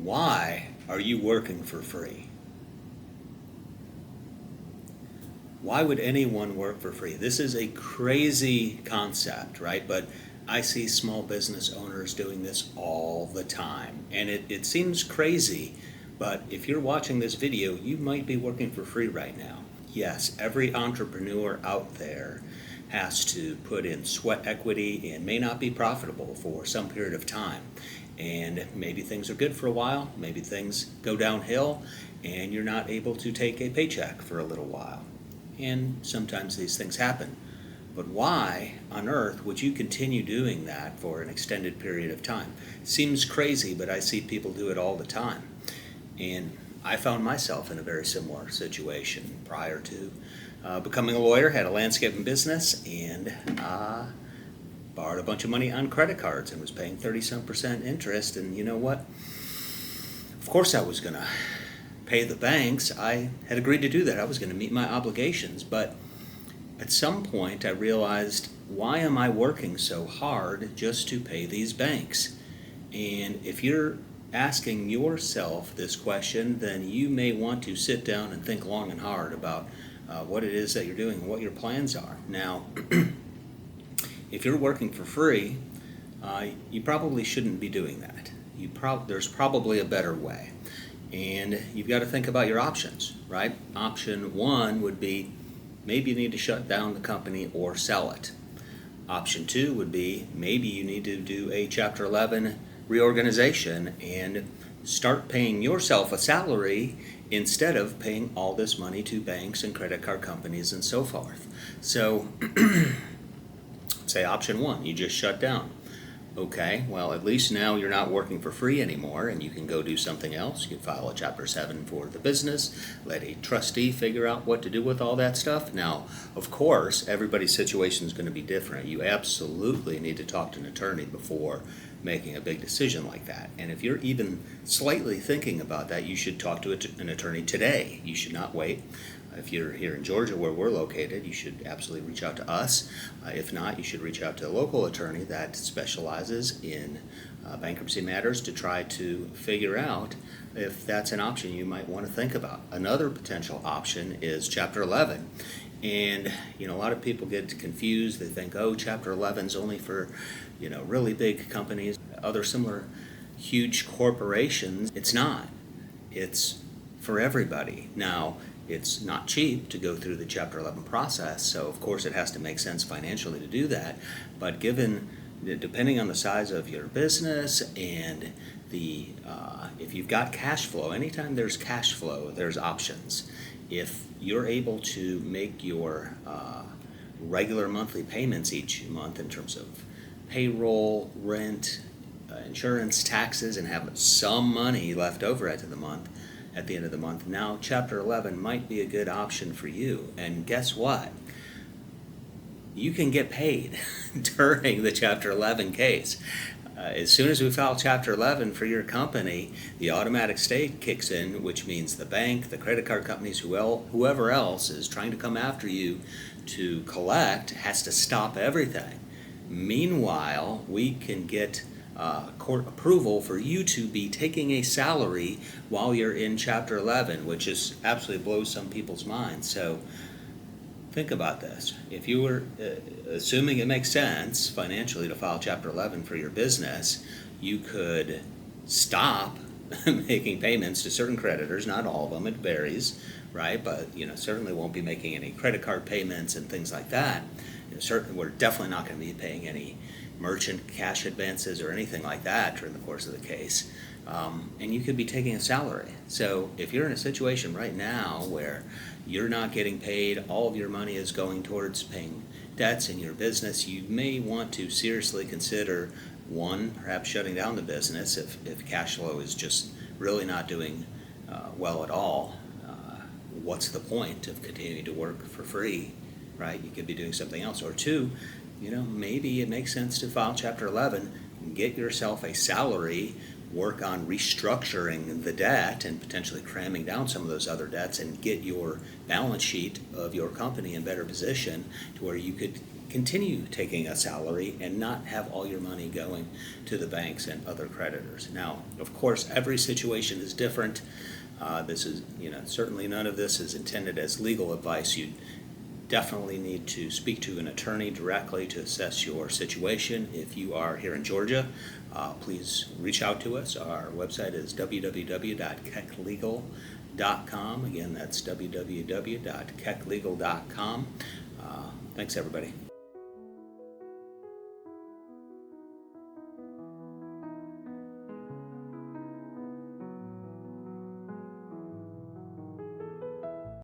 Why are you working for free? Why would anyone work for free? This is a crazy concept, right? But I see small business owners doing this all the time. And it seems crazy, but if you're watching this video, you might be working for free right now. Yes, every entrepreneur out there has to put in sweat equity and may not be profitable for some period of time. And maybe things are good for a while, maybe things go downhill, and you're not able to take a paycheck for a little while. And sometimes these things happen. But why on earth would you continue doing that for an extended period of time? Seems crazy, but I see people do it all the time. And I found myself in a very similar situation prior to becoming a lawyer, had a landscaping business, and borrowed a bunch of money on credit cards and was paying 30-some% interest. And you know what? Of course I was going to pay the banks. I had agreed to do that. I was going to meet my obligations. But at some point I realized, why am I working so hard just to pay these banks? And if you're asking yourself this question, then you may want to sit down and think long and hard about what it is that you're doing and what your plans are. Now, if you're working for free, you probably shouldn't be doing that. There's probably a better way. And you've got to think about your options, right? Option one would be maybe you need to shut down the company or sell it. Option two would be maybe you need to do a Chapter 11 reorganization and start paying yourself a salary instead of paying all this money to banks and credit card companies and so forth. So, say option one, you just shut down. Okay, well, at least now you're not working for free anymore and you can go do something else. You can file a Chapter 7 for the business, let a trustee figure out what to do with all that stuff. Now, of course, everybody's situation is going to be different. You absolutely need to talk to an attorney before making a big decision like that. And if you're even slightly thinking about that, you should talk to an attorney today. You should not wait. If you're here in Georgia where we're located, you should absolutely reach out to us. If not, you should reach out to a local attorney that specializes in bankruptcy matters to try to figure out if that's an option you might want to think about. Another potential option is Chapter 11. And, a lot of people get confused. They think, oh, Chapter 11 is only for, really big companies, other similar huge corporations. It's not. It's for everybody. Now, it's not cheap to go through the Chapter 11 process, so of course it has to make sense financially to do that. But depending on the size of your business and if you've got cash flow, anytime there's cash flow, there's options. If you're able to make your regular monthly payments each month in terms of payroll, rent, insurance, taxes, and have some money left over at the end of the month, now Chapter 11 might be a good option for you. And guess what? You can get paid during the Chapter 11 case. As soon as we file Chapter 11 for your company, the automatic stay kicks in, which means the bank, the credit card companies, whoever else is trying to come after you to collect has to stop everything. Meanwhile, we can get court approval for you to be taking a salary while you're in Chapter 11, which is absolutely blows some people's minds. So think about this. If you were assuming it makes sense financially to file Chapter 11 for your business, you could stop making payments to certain creditors, not all of them, it varies, right? But certainly won't be making any credit card payments and things like that. Certainly, we're definitely not going to be paying any merchant cash advances or anything like that during the course of the case. And you could be taking a salary. So if you're in a situation right now where you're not getting paid, all of your money is going towards paying debts in your business, you may want to seriously consider, one, perhaps shutting down the business if cash flow is just really not doing well at all. What's the point of continuing to work for free, right? You could be doing something else. Or two, maybe it makes sense to file Chapter 11, get yourself a salary, work on restructuring the debt and potentially cramming down some of those other debts and get your balance sheet of your company in better position to where you could continue taking a salary and not have all your money going to the banks and other creditors. Now, of course, every situation is different. This is, certainly none of this is intended as legal advice. You definitely need to speak to an attorney directly to assess your situation. If you are here in Georgia, please reach out to us. Our website is www.kecklegal.com. Again, that's www.kecklegal.com. Thanks, everybody.